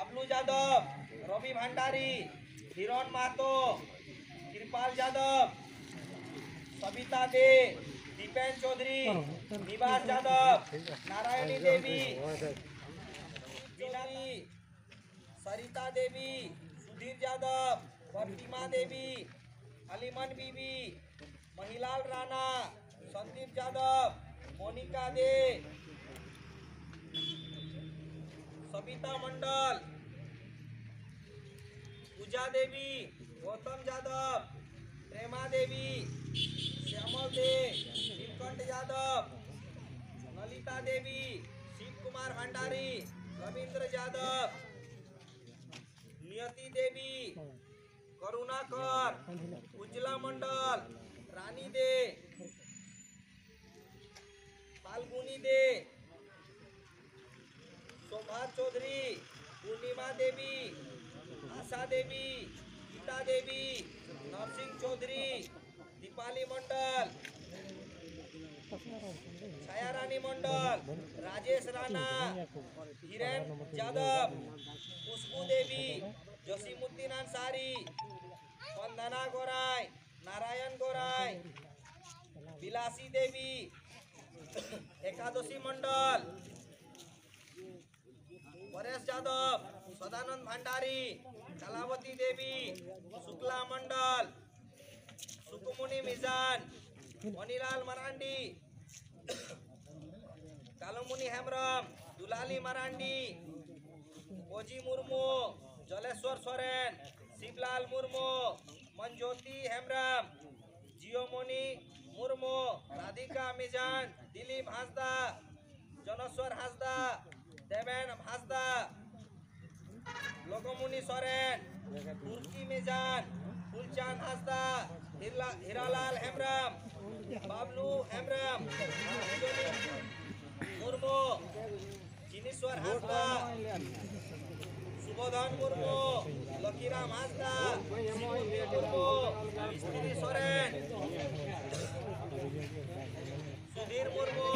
बाबलू यादव, रवि भंडारी, हिरण महतो, कृपाल यादव, सविता दे, दीपेन चौधरी, निवास यादव, नारायणी देवी, विनती, सरिता देवी, सुधीर यादव, प्रतिमा देवी, अलीमन बीबी, महिलाल राणा, संदीप यादव, मोनिका दे, सविता मंडल, पूजा देवी, गौतम यादव, प्रेमा देवी, श्यामल दे, नीलकंठ यादव, ललिता देवी, शिव कुमार भंडारी, रविंद्र यादव, नियति देवी, करुणाकर, उज्ज्वला मंडल, रानी दे, फाल्गुनी दे, शोभा चौधरी, पूर्णिमा देवी, आशा देवी, गीता देवी, नरसिंह चौधरी, दीपाली मंडल, छाया रानी मंडल, राजेश राणा, हिरेन यादव, खुशबू देवी, जसीमुद्दीन अंसारी, वंदना गोराई, नारायण गोराई, बिलासी देवी, एकादशी मंडल, परेश यादव, सदानंद भंडारी, कलावती देवी, शुक्ला मंडल, सुकुमुनी मिजान, मनीलाल मरांडी, कालमुनी हेम्ब्रम, दुलाली मरांडी, ओजी मुर्मू, जलेश्वर सोरेन, शिवलाल मुर्मू, मंजोती हेम्ब्रम, जियोमोनी मुर्मू, राधिका मिजान, दिलीप हांसदा, जनेश्वर हांसदा, देवेन हांसदा, लोकमुनी सोरेन, तुर्की मिजान, फुलचांद हांसदा, हीरालाल हेम्ब्रम, बाबलू हेम्ब्रम, मुर्मू, जिनेश्वर हांसदा, सुबोधन मुर्मू, लकीराम हांसदा, शिवमुद्दीन मुर्मू, मिस्त्री सोरेन, सुधीर मुर्मू,